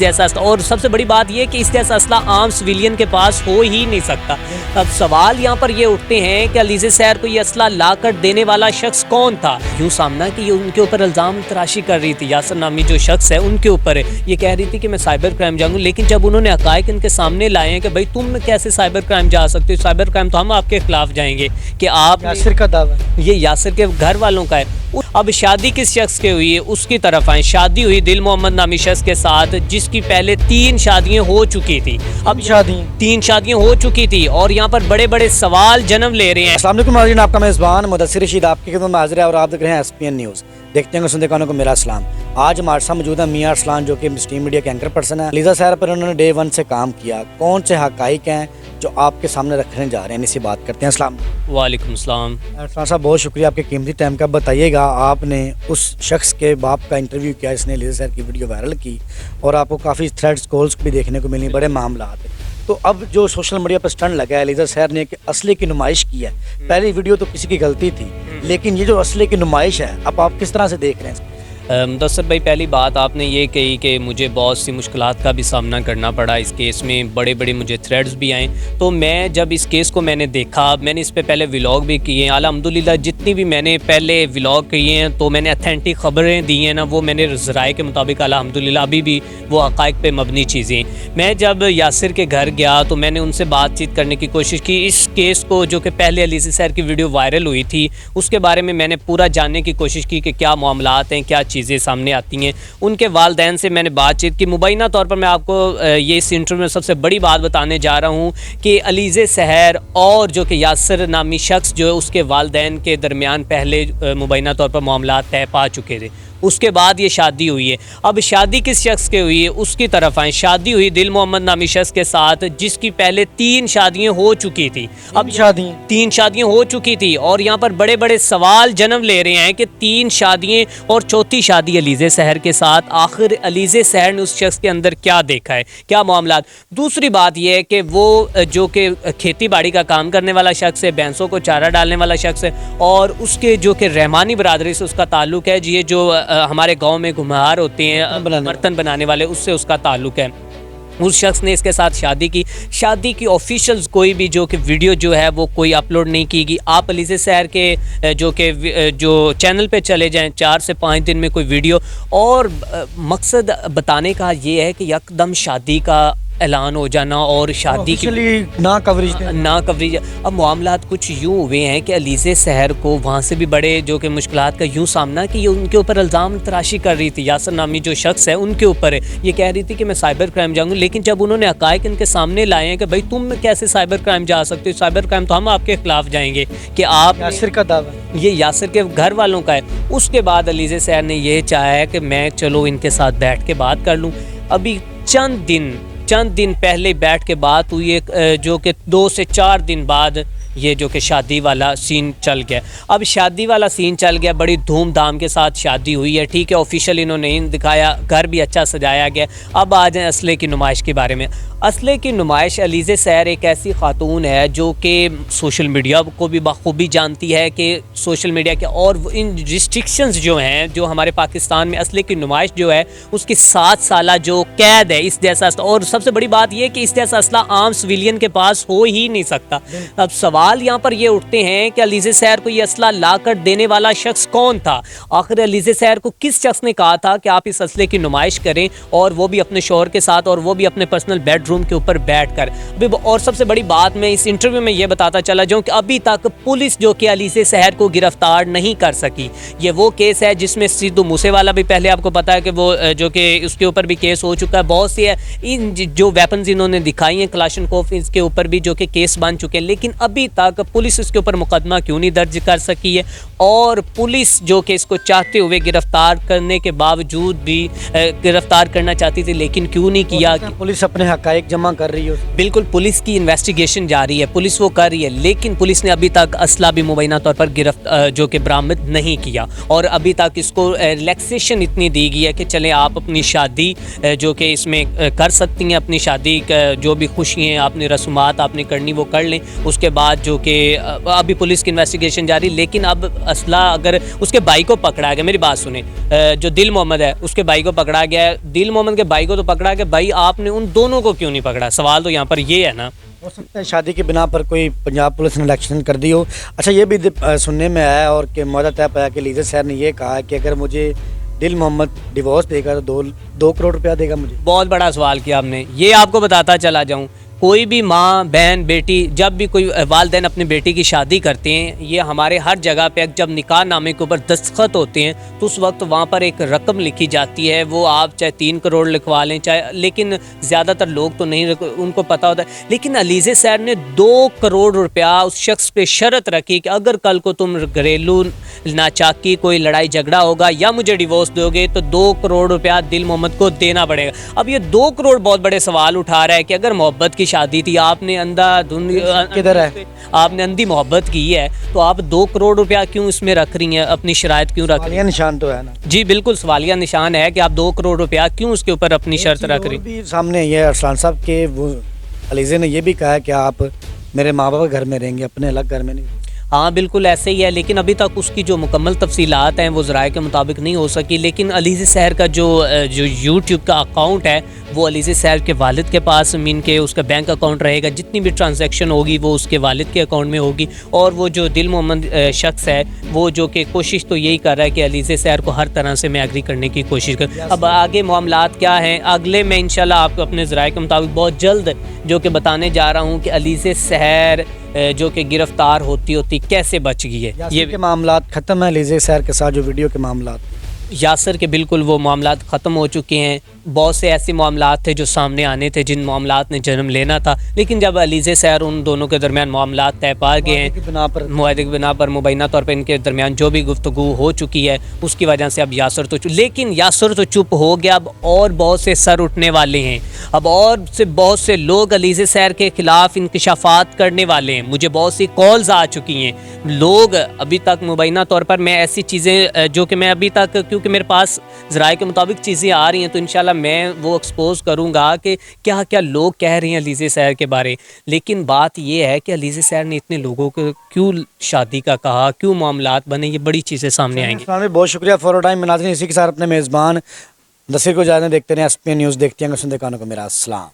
جیسا اسلحہ، اور سب سے بڑی بات یہ کہ اس جیسا اسلحہ عام سویلین کے پاس ہو ہی نہیں سکتا۔ اب سوال یہاں پر یہ اٹھتے ہیں کہ علیزہ سحر کو یہ اسلحہ لا کر دینے والا شخص کون تھا؟ یوں سامنا کہ یہ ان کے اوپر الزام تراشی کر رہی تھی، یاسر نامی جو شخص ہے ان کے اوپر ہے، یہ کہہ رہی تھی کہ میں سائبر کرائم جاؤں گی، لیکن جب انہوں نے حقائق ان کے سامنے لائے ہیں کہ بھائی تم کیسے سائبر کرائم جا سکتے ہو، سائبر کرائم تو ہم آپ کے خلاف جائیں گے، کہ آپ یاسر کا دعویٰ، یہ یاسر کے گھر والوں کا ہے۔ اب شادی کس شخص کے ہوئی ہے اس کی طرف آئیں۔ شادی ہوئی دل محمد نامی شخص کے ساتھ جس کی پہلے 3 شادیاں ہو چکی تھی، اب 3 شادیاں ہو چکی تھی اور یہاں پر بڑے بڑے سوال جنم لے رہے ہیں۔ السلام علیکم ناظرین، آپ کا میزبان مدثر رشید آپ کی خدمت میں حاضر ہے اور آپ دیکھ رہے ہیں SPN نیوز۔ دیکھتے ہیں سنتے کانوں کو میرا سلام۔ آج ہمارے ساتھ موجود ہے میاں ارسلان جو کہ مسٹریم میڈیا کے اینکر پرسن ہے۔ علیزہ سحر پر انہوں نے ڈے 1 سے کام کیا، کون سے حقائق ہیں جو آپ کے سامنے رکھنے جا رہے ہیں، اسی بات کرتے ہیں۔ السلام وعلیکم السلام۔ ارسلان صاحب بہت شکریہ آپ کے قیمتی ٹائم کا۔ بتائیے گا، آپ نے اس شخص کے باپ کا انٹرویو کیا جس نے علیزہ سحر کی ویڈیو وائرل کی اور آپ کو کافی تھریڈز کالز بھی دیکھنے کو ملی، بڑے معاملات ہیں، تو اب جو سوشل میڈیا پر سٹنٹ لگا ہے علیزہ سحر نے کہ اسلحے کی نمائش کی ہے، پہلی ویڈیو تو کسی کی غلطی تھی، لیکن یہ جو اسلحے کی نمائش ہے اب آپ کس طرح سے دیکھ رہے ہیں؟ مدثر بھائی، پہلی بات آپ نے یہ کہی کہ مجھے بہت سی مشکلات کا بھی سامنا کرنا پڑا اس کیس میں، بڑے بڑے مجھے تھریڈز بھی آئیں، تو میں جب اس کیس کو میں نے دیکھا، میں نے اس پہ پہلے ولاگ بھی کیے ہیں، الحمدللہ جتنی بھی میں نے پہلے ولاگ کیے ہیں تو میں نے اتھینٹک خبریں دی ہیں نا، وہ میں نے ذرائع کے مطابق الحمدللہ ابھی بھی وہ حقائق پہ مبنی چیزیں۔ میں جب یاسر کے گھر گیا تو میں نے ان سے بات چیت کرنے کی کوشش کی، اس کیس کو جو کہ پہلے علیزہ سحر کی ویڈیو وائرل ہوئی تھی اس کے بارے میں میں نے پورا جاننے کی کوشش کی کہ کیا معاملات ہیں، کیا چیزیں سامنے آتی ہیں۔ ان کے والدین سے میں نے بات چیت کی۔ مبینہ طور پر میں آپ کو یہ اس انٹرویو میں سب سے بڑی بات بتانے جا رہا ہوں کہ علیزہ سحر اور جو کہ یاسر نامی شخص جو ہے اس کے والدین کے درمیان پہلے مبینہ طور پر معاملات طے پا چکے تھے، اس کے بعد یہ شادی ہوئی ہے۔ اب شادی کس شخص کے ہوئی ہے اس کی طرف آئیں۔ شادی ہوئی دل محمد نامی شخص کے ساتھ جس کی پہلے 3 شادیاں ہو چکی تھی، اب 3 شادیاں ہو چکی تھی اور یہاں پر بڑے بڑے سوال جنم لے رہے ہیں کہ 3 شادیاں اور چوتھی شادی علیزہ سحر کے ساتھ، آخر علیزہ سحر نے اس شخص کے اندر کیا دیکھا ہے، کیا معاملات۔ دوسری بات یہ ہے کہ وہ جو کہ کھیتی باڑی کا کام کرنے والا شخص ہے، بھینسوں کو چارہ ڈالنے والا شخص ہے، اور اس کے جو کہ رحمانی برادری سے اس کا تعلق ہے، یہ جو ہمارے گاؤں میں گھمہار ہوتے ہیں برتن بنانے والے، اس سے اس کا تعلق ہے۔ اس شخص نے اس کے ساتھ شادی کی آفیشیلز کوئی بھی جو کہ ویڈیو جو ہے وہ کوئی اپلوڈ نہیں کی گئی۔ آپ علیزہ سحر کے جو چینل پہ چلے جائیں، 4 سے 5 دن میں کوئی ویڈیو، اور مقصد بتانے کا یہ ہے کہ یکدم شادی کا اعلان ہو جانا اور شادی کی نہ کوریج۔ اب معاملات کچھ یوں ہوئے ہیں کہ علیزہ سحر کو وہاں سے بھی بڑے جو کہ مشکلات کا یوں سامنا کہ یہ ان کے اوپر الزام تراشی کر رہی تھی، یاسر نامی جو شخص ہے ان کے اوپر ہے، یہ کہہ رہی تھی کہ میں سائبر کرائم جاؤں گی، لیکن جب انہوں نے حقائق ان کے سامنے لائے ہیں کہ بھائی تم کیسے سائبر کرائم جا سکتے ہو، سائبر کرائم تو ہم آپ کے خلاف جائیں گے، کہ آپ یاسر کا دعویٰ، یہ یاسر کے گھر والوں کا ہے۔ اس کے بعد علیزہ سحر نے یہ چاہا ہے کہ میں چلو ان کے ساتھ بیٹھ کے بات کر لوں۔ ابھی چند دن پہلے بیٹھ کے بات ہوئی ہے، جو کہ 2 سے 4 دن بعد یہ جو کہ شادی والا سین چل گیا۔ اب شادی والا سین چل گیا، بڑی دھوم دھام کے ساتھ شادی ہوئی ہے، ٹھیک ہے، آفیشیل انہوں نے نہیں دکھایا، گھر بھی اچھا سجایا گیا۔ اب آ جائیں اسلحے کی نمائش کے بارے میں۔ اسلحے کی نمائش، علیزہ سحر ایک ایسی خاتون ہے جو کہ سوشل میڈیا کو بھی بخوبی جانتی ہے کہ سوشل میڈیا کے اور ان ریسٹرکشنز جو ہیں جو ہمارے پاکستان میں اسلحے کی نمائش جو ہے اس کی 7 سالہ جو قید ہے اس جیسا، اور سب سے بڑی بات یہ کہ اس جیسا اسلحہ عام سویلین کے پاس ہو ہی نہیں سکتا۔ اب سوال یہاں پر یہ اٹھتے ہیں کہ علیزہ سحر کو یہ اسلحہ لا کر دینے والا شخص کون تھا؟ آخر علیزہ سحر کو کس شخص نے کہا تھا کہ آپ اس اسلحے کی نمائش کریں، اور وہ بھی اپنے شوہر کے ساتھ، اور وہ بھی اپنے پرسنل بیڈ روم کے اوپر بیٹھ کر۔ اور سب سے بڑی بات میں اس انٹرویو میں یہ بتاتا چلا جاؤں کہ ابھی تک پولیس جو کہ علیزہ سحر کو گرفتار نہیں کر سکی۔ یہ وہ کیس ہے جس میں سدھو موسے والا بھی پہلے آپ کو پتا ہے کہ وہ جو کہ اس کے اوپر بھی کیس ہو چکا ہے، بہت سی جو ویپنز انہوں نے دکھائی ہیں کلاشنکوف، اس کے اوپر بھی جو کہ کیس بن چکے ہیں، لیکن ابھی تک پولیس اس کے اوپر مقدمہ کیوں نہیں درج کر سکی ہے؟ اور پولیس جو کہ اس کو چاہتے ہوئے گرفتار کرنے کے باوجود بھی گرفتار کرنا چاہتی تھی لیکن کیوں نہیں کیا؟ پولیس اپنے حقائق جمع کر رہی ہے، بالکل پولیس کی انویسٹیگیشن جاری ہے، پولیس وہ کر رہی ہے، لیکن پولیس نے ابھی تک اسلحہ بھی مبینہ طور پر جو کہ برآمد نہیں کیا، اور ابھی تک اس کو ریلیکسیشن اتنی دی گئی ہے کہ چلیں آپ اپنی شادی جو کہ اس میں کر سکتی ہیں، اپنی شادی جو بھی خوشی ہیں آپ نے رسومات آپ نے کرنی وہ کر لیں، اس کے بعد جو کہ ابھی پولیس کی انویسٹیگیشن جاری, لیکن اب اسلحہ اگر اس کے بھائی کو پکڑا گیا, میری بات سنیں, جو دل محمد ہے اس کے بھائی کو پکڑا گیا ہے, دل محمد کے بھائی کو تو پکڑا گیا, بھائی آپ نے ان دونوں کو کیوں نہیں پکڑا؟ سوال تو یہاں پر یہ ہے نا. ہو سکتا ہے شادی کی بنا پر کوئی پنجاب پولیس نے الیکشن کر دی ہو. اچھا یہ بھی سننے میں آیا اور کہ معاہدہ طے پایا کہ لیزر سیر نے یہ کہا کہ اگر مجھے دل محمد ڈیورس دے گا تو 2 کروڑ روپیہ دے گا مجھے. بہت بڑا سوال کیا آپ نے. یہ آپ کو بتاتا چلا جاؤں, کوئی بھی ماں بہن بیٹی جب بھی کوئی والدین اپنی بیٹی کی شادی کرتے ہیں, یہ ہمارے ہر جگہ پہ جب نکاح نامے کے اوپر دستخط ہوتے ہیں تو اس وقت وہاں پر ایک رقم لکھی جاتی ہے, وہ آپ چاہے 3 کروڑ لکھوا لیں چاہے, لیکن زیادہ تر لوگ تو نہیں ان کو پتہ ہوتا ہے. لیکن علیزہ سیر نے 2 کروڑ روپیہ اس شخص پہ شرط رکھی کہ اگر کل کو تم گھریلو ناچاکی کوئی لڑائی جھگڑا ہوگا یا مجھے ڈیورس دو گے تو 2 کروڑ روپیہ دل محمد کو دینا پڑے گا. اب یہ 2 کروڑ بہت بڑے سوال اٹھا رہا ہے کہ اگر محبت کی شادی تھی, آپ نے کدھر ہے, آپ نے اندھی محبت کی ہے, تو آپ 2 کروڑ روپیہ کیوں اس میں رکھ رہی ہیں, اپنی شرائط کیوں رکھ رہی ہیں؟ نشان تو ہے نا. جی بالکل سوالیہ نشان ہے کہ آپ 2 کروڑ روپیہ کیوں اس کے اوپر اپنی شرط رکھ رہی ہیں. سامنے یہ ارسلان صاحب کے وہ علیزہ نے یہ بھی کہا کہ آپ میرے ماں باپ کے گھر میں رہیں گے, اپنے الگ گھر میں نہیں. ہاں بالکل ایسے ہی ہے, لیکن ابھی تک اس کی جو مکمل تفصیلات ہیں وہ ذرائع کے مطابق نہیں ہو سکی. لیکن علیزہ سیر کا جو یوٹیوب کا اکاؤنٹ ہے وہ علیزہ سیر کے والد کے پاس مین کے اس کا بینک اکاؤنٹ رہے گا, جتنی بھی ٹرانزیکشن ہوگی وہ اس کے والد کے اکاؤنٹ میں ہوگی. اور وہ جو دل محمد شخص ہے وہ جو کہ کوشش تو یہی کر رہا ہے کہ علیزہ سیر کو ہر طرح سے میں ایگری کرنے کی کوشش کروں. اب آگے معاملات کیا ہیں اگلے میں انشاءاللہ آپ کو اپنے ذرائع کے مطابق بہت جلد جو کہ بتانے جا رہا ہوں کہ علیزہ سیر جو کہ گرفتار ہوتی کیسے بچ گئی ہے. یہ کے معاملات ختم ہیں علیزہ سیر کے ساتھ, جو ویڈیو کے معاملات یاسر کے بالکل وہ معاملات ختم ہو چکے ہیں. بہت سے ایسے معاملات تھے جو سامنے آنے تھے جن معاملات نے جنم لینا تھا, لیکن جب علیزہ سیر ان دونوں کے درمیان معاملات طے پا گئے ہیں, معاہدے کی بنا پر مبینہ طور پر ان کے درمیان جو بھی گفتگو ہو چکی ہے اس کی وجہ سے اب یاسر تو لیکن یاسر تو چپ ہو گیا. اب اور بہت سے سر اٹھنے والے ہیں, اب اور سے بہت سے لوگ علیزہ سیر کے خلاف انکشافات کرنے والے ہیں. مجھے بہت سی کالز آ چکی ہیں, لوگ ابھی تک مبینہ طور پر میں ایسی چیزیں جو کہ میں ابھی تک کیونکہ میرے پاس ذرائع کے مطابق چیزیں آ رہی ہیں تو انشاءاللہ میں وہ ایکسپوز کروں گا کہ کیا کیا لوگ کہہ رہے ہیں علیزہ سیر کے بارے. لیکن بات یہ ہے کہ علیزہ سیر نے اتنے لوگوں کو کیوں شادی کا کہا, کیوں معاملات بنے, یہ بڑی چیزیں سامنے آئیں گی. بہت شکریہ فور ٹائم. ناظرین اسی کے ساتھ اپنے میزبان دسیر کو جانے دیکھتے رہیں, SPN نیوز دیکھتے ہیں, سنتے کانوں کو میرا السلام.